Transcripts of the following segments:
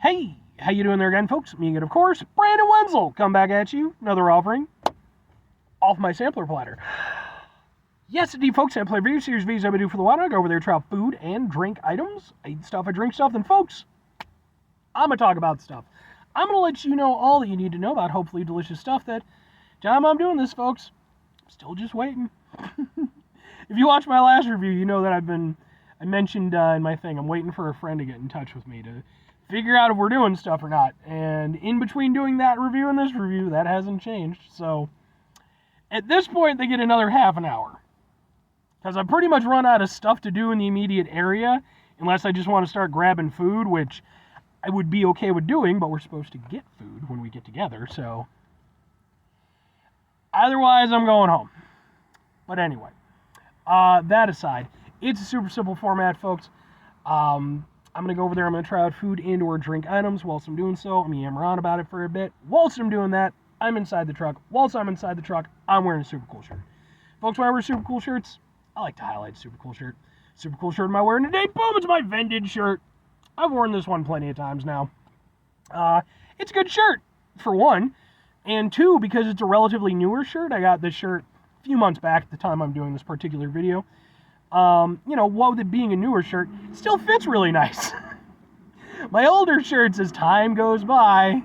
Hey, how you doing there again, folks? Me again, of course, Brandon Wenzel, come back at you, another offering off my sampler platter. Yes, indeed, folks, I play video series videos I do for the water. I go over there, try out food and drink items. I eat stuff, I drink stuff, then, folks, I'm going to talk about stuff. I'm going to let you know all that you need to know about hopefully delicious stuff that, time I'm doing this, folks, I'm still just waiting. If you watched my last review, you know that I mentioned in my thing, I'm waiting for a friend to get in touch with me to figure out if we're doing stuff or not. And in between doing that review and this review, that hasn't changed. So at this point, they get another half an hour. Because I've pretty much run out of stuff to do in the immediate area, unless I just want to start grabbing food, which I would be okay with doing, but we're supposed to get food when we get together, so otherwise I'm going home. But anyway, that aside, it's a super simple format, folks. I'm going to go over there, I'm going to try out food and or drink items. Whilst I'm doing so, I'm going to yammer on about it for a bit. Whilst I'm doing that, I'm inside the truck. Whilst I'm inside the truck, I'm wearing a super cool shirt. Folks, when I wear super cool shirts, I like to highlight super cool shirt. Super cool shirt am I wearing today? Boom, it's my vintage shirt. I've worn this one plenty of times now. It's a good shirt, for one. And two, because it's a relatively newer shirt. I got this shirt a few months back at the time I'm doing this particular video. What with it being a newer shirt, it still fits really nice. My older shirts, as time goes by,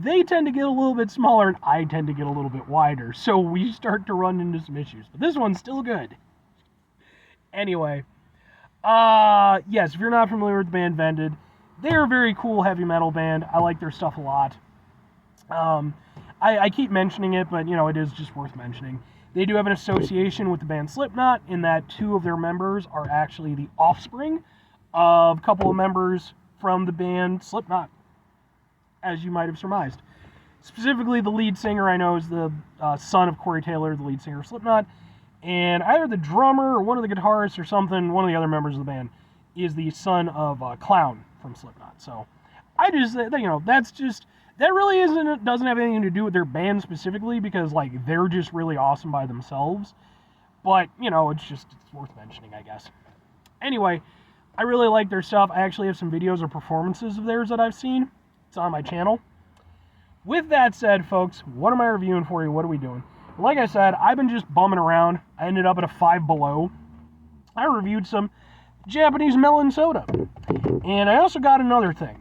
they tend to get a little bit smaller, and I tend to get a little bit wider, so we start to run into some issues. But this one's still good. Anyway, yes, if you're not familiar with the band Vended, they're a very cool heavy metal band. I like their stuff a lot. I keep mentioning it, but, it is just worth mentioning. They do have an association with the band Slipknot, in that two of their members are actually the offspring of a couple of members from the band Slipknot, as you might have surmised. Specifically, the lead singer, I know, is the son of Corey Taylor, the lead singer of Slipknot, and either the drummer or one of the guitarists or something, one of the other members of the band, is the son of Clown from Slipknot. So, I just, that really doesn't have anything to do with their band specifically, because, they're just really awesome by themselves. But, it's worth mentioning, I guess. Anyway, I really like their stuff. I actually have some videos or performances of theirs that I've seen. It's on my channel. With that said, folks, what am I reviewing for you? What are we doing? Like I said, I've been just bumming around. I ended up at a 5 Below. I reviewed some Japanese melon soda. And I also got another thing.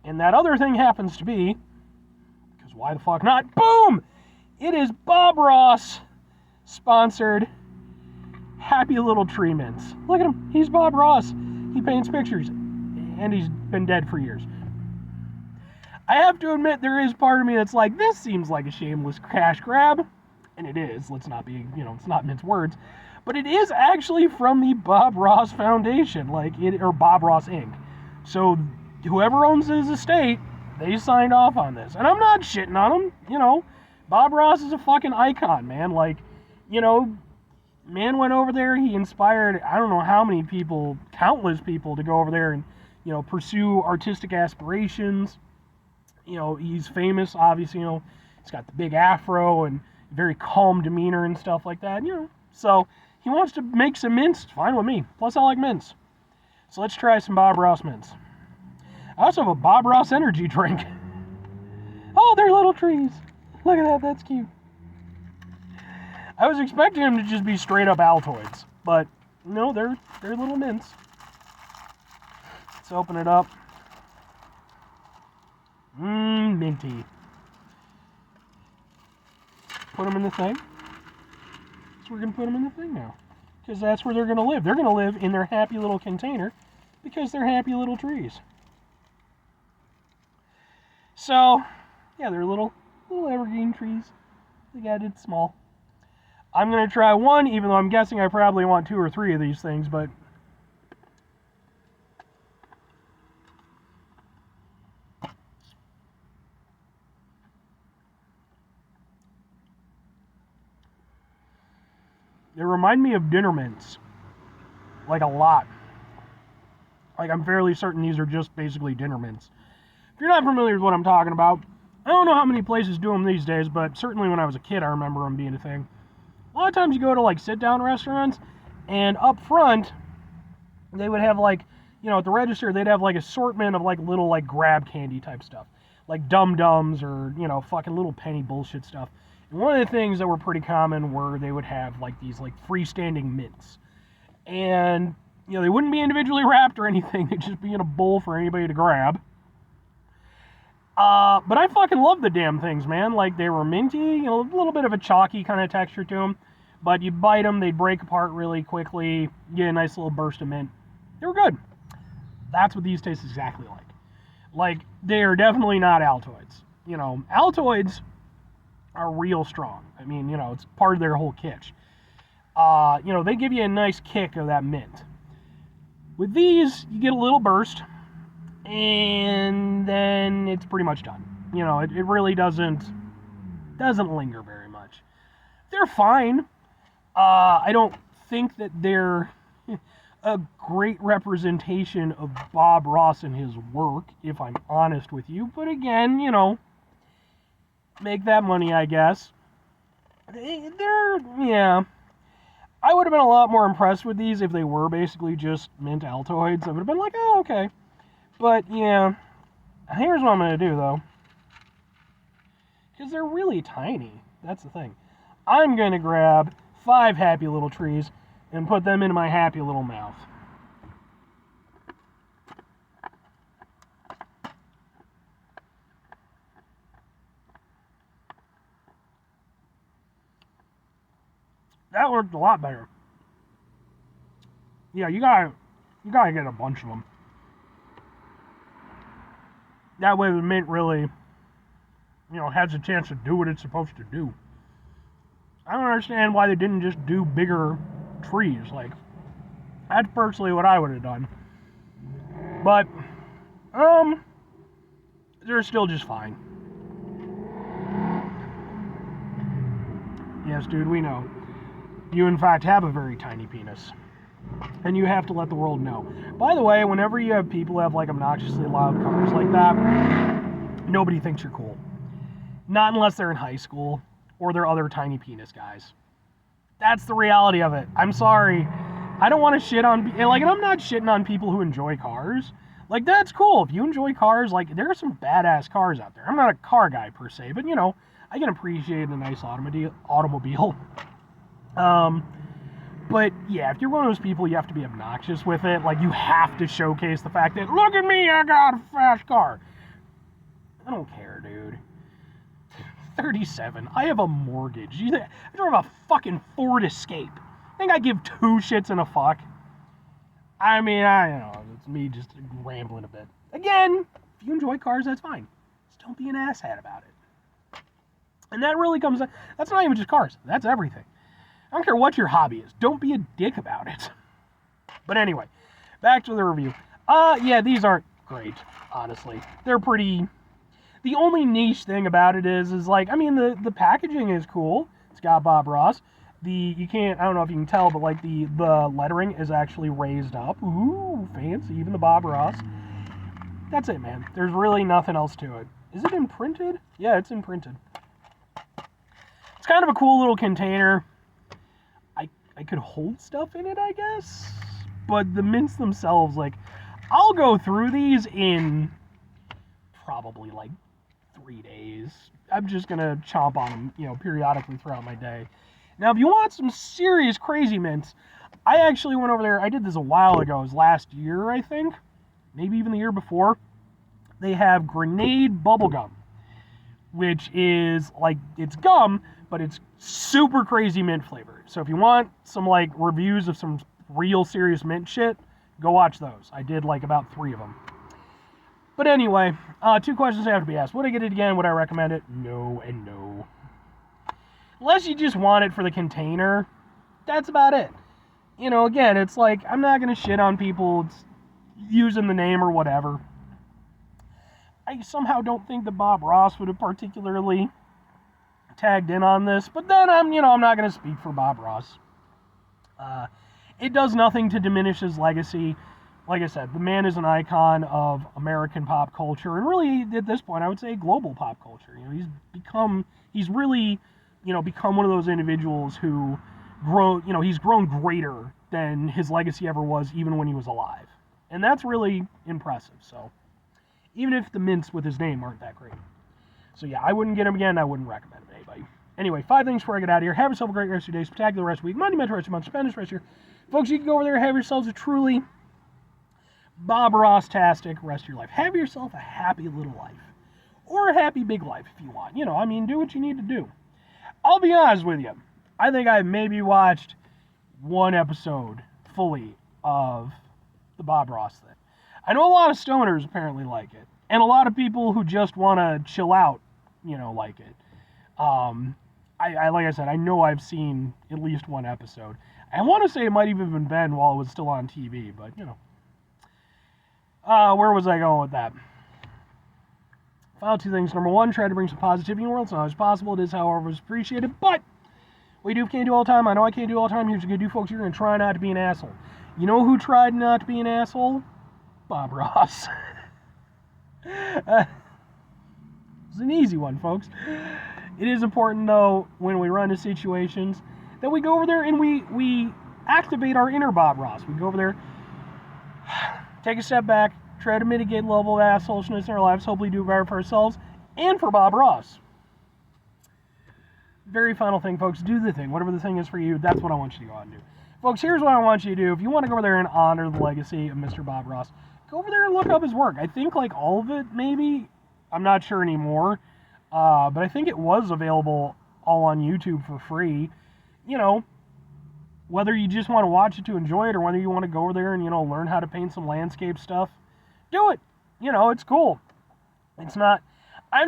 And that other thing happens to be, because why the fuck not? Boom! It is Bob Ross sponsored Happy Little Tree Mints. Look at him. He's Bob Ross. He paints pictures. And he's been dead for years. I have to admit, there is part of me that's like, this seems like a shameless cash grab. And it is. Let's not be, it's not mince words. But it is actually from the Bob Ross Foundation, or Bob Ross Inc. So whoever owns his estate, they signed off on this. And I'm not shitting on him, Bob Ross is a fucking icon, man. Man went over there, he inspired, I don't know how many people, countless people, to go over there and, pursue artistic aspirations. He's famous, obviously, he's got the big afro and very calm demeanor and stuff like that, So, he wants to make some mints, fine with me. Plus, I like mints. So let's try some Bob Ross mints. I also have a Bob Ross energy drink. Oh, they're little trees. Look at that, that's cute. I was expecting them to just be straight up Altoids, but no, they're little mints. Let's open it up. Minty. Put them in the thing. So we're going to put them in the thing now, because that's where they're going to live. They're going to live in their happy little container, because they're happy little trees. So, yeah, they're little evergreen trees. They got it small. I'm going to try one, even though I'm guessing I probably want 2 or 3 of these things, but they remind me of dinner mints. A lot. I'm fairly certain these are just basically dinner mints. If you're not familiar with what I'm talking about, I don't know how many places do them these days, but certainly when I was a kid, I remember them being a thing. A lot of times you go to, sit-down restaurants, and up front, they would have, at the register, they'd have like assortment of like little like grab candy type stuff, like Dum Dums or fucking little penny bullshit stuff. And one of the things that were pretty common were they would have like these like freestanding mints, and they wouldn't be individually wrapped or anything. They'd just be in a bowl for anybody to grab. But I fucking love the damn things, man. Like, they were minty, a little bit of a chalky kind of texture to them. But you bite them, they'd break apart really quickly. You get a nice little burst of mint. They were good. That's what these taste exactly like. Like, they are definitely not Altoids. Altoids are real strong. I mean, it's part of their whole kitsch. They give you a nice kick of that mint. With these, you get a little burst, and then it's pretty much done. It really doesn't linger very much. They're fine. I don't think that they're a great representation of Bob Ross and his work, if I'm honest with you. But again, make that money, I guess. Yeah. I would have been a lot more impressed with these if they were basically just mint Altoids. I would have been like, oh, okay. But, yeah, here's what I'm going to do, though. Because they're really tiny. That's the thing. I'm going to grab 5 happy little trees and put them into my happy little mouth. That worked a lot better. Yeah, you gotta get a bunch of them. That way the mint really, has a chance to do what it's supposed to do. I don't understand why they didn't just do bigger trees. Like, that's personally what I would have done. But, they're still just fine. Yes, dude, we know. You, in fact, have a very tiny penis. And you have to let the world know. By the way, whenever you have people who have, like, obnoxiously loud cars like that, nobody thinks you're cool. Not unless they're in high school or they're other tiny penis guys. That's the reality of it. I'm sorry. I don't want to shit on... Like, and I'm not shitting on people who enjoy cars. Like, that's cool. If you enjoy cars, like, there are some badass cars out there. I'm not a car guy, per se, but, I can appreciate a nice automobile. But yeah, if you're one of those people, you have to be obnoxious with it. Like, you have to showcase the fact that, look at me, I got a fast car. I don't care, dude. 37. I have a mortgage. I drive a fucking Ford Escape. I think I give 2 shits and a fuck. I mean, I don't know. It's me just rambling a bit. Again, if you enjoy cars, that's fine. Just don't be an asshat about it. And that really comes... That's not even just cars. That's everything. I don't care what your hobby is. Don't be a dick about it. But anyway, back to the review. Yeah, these aren't great, honestly. They're pretty... The only niche thing about it is like, I mean, the packaging is cool. It's got Bob Ross. You can't, I don't know if you can tell, but like the lettering is actually raised up. Ooh, fancy, even the Bob Ross. That's it, man. There's really nothing else to it. Is it imprinted? Yeah, it's imprinted. It's kind of a cool little container. I could hold stuff in it, I guess. But the mints themselves, like, I'll go through these in probably like 3 days. I'm just gonna chomp on them, periodically throughout my day. Now, if you want some serious crazy mints, I actually went over there. I did this a while ago. It was last year, I think. Maybe even the year before. They have grenade bubblegum, which is like, it's gum, but it's super crazy mint flavor. So if you want some like reviews of some real serious mint shit, go watch those. I did like about 3 of them. But anyway, 2 questions have to be asked. Would I get it again? Would I recommend it? No and no. Unless you just want it for the container, that's about it. Again, it's like, I'm not going to shit on people using the name or whatever. I somehow don't think that Bob Ross would have particularly tagged in on this, but then I'm not going to speak for Bob Ross. It does nothing to diminish his legacy. Like I said, the man is an icon of American pop culture, and really, at this point, I would say global pop culture. He's really, become one of those individuals who he's grown greater than his legacy ever was, even when he was alive. And that's really impressive. So even if the mints with his name aren't that great. So yeah, I wouldn't get him again. I wouldn't recommend him to anybody. Anyway, 5 things before I get out of here. Have yourself a great rest of your day. Spectacular rest of the week. Monday, Metro, rest of the month. Spend this rest of your... Folks, you can go over there and have yourselves a truly Bob Ross-tastic rest of your life. Have yourself a happy little life. Or a happy big life if you want. You know, I mean, do what you need to do. I'll be honest with you. I think I've maybe watched 1 episode fully of the Bob Ross thing. I know a lot of stoners apparently like it. And a lot of people who just want to chill out, you know, like it. I like I said, I know I've seen at least 1 episode. I want to say it might even have been Ben while it was still on TV, but, you know. Where was I going with that? Final 2 things. Number 1, try to bring some positivity in the world. It's not as possible. It is, however, is appreciated. But we can't do all the time. I know I can't do all the time. Here's what you do, folks. You're going to try not to be an asshole. You know who tried not to be an asshole? Bob Ross. It's an easy one, folks. It is important, though, when we run into situations, that we go over there and we activate our inner Bob Ross. We go over there, take a step back, try to mitigate the level of assholishness in our lives, hopefully do better for ourselves and for Bob Ross. Very final thing, folks. Do the thing. Whatever the thing is for you, that's what I want you to go out and do. Folks, here's what I want you to do. If you want to go over there and honor the legacy of Mr. Bob Ross, go over there and look up his work. I think, like, all of it, maybe. I'm not sure anymore. But I think it was available all on YouTube for free. You know, whether you just want to watch it to enjoy it or whether you want to go over there and, you know, learn how to paint some landscape stuff, do it. You know, it's cool. It's not... I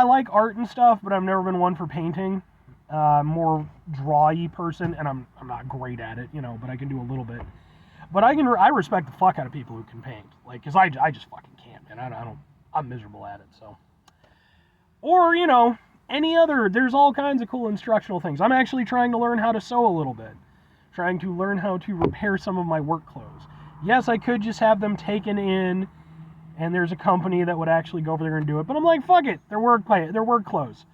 like art and stuff, but I've never been one for painting. More draw-y person, and I'm not great at it, you know, but I can do a little bit. But I respect the fuck out of people who can paint, like, because I just fucking can't, and I'm miserable at it, so. Or, you know, there's all kinds of cool instructional things. I'm actually trying to learn how to sew a little bit, trying to learn how to repair some of my work clothes. Yes, I could just have them taken in, and there's a company that would actually go over there and do it, but I'm like, fuck it, they're work clothes.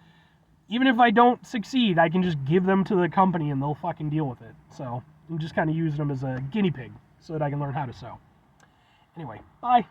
Even if I don't succeed, I can just give them to the company and they'll fucking deal with it. So I'm just kind of using them as a guinea pig so that I can learn how to sew. Anyway, bye.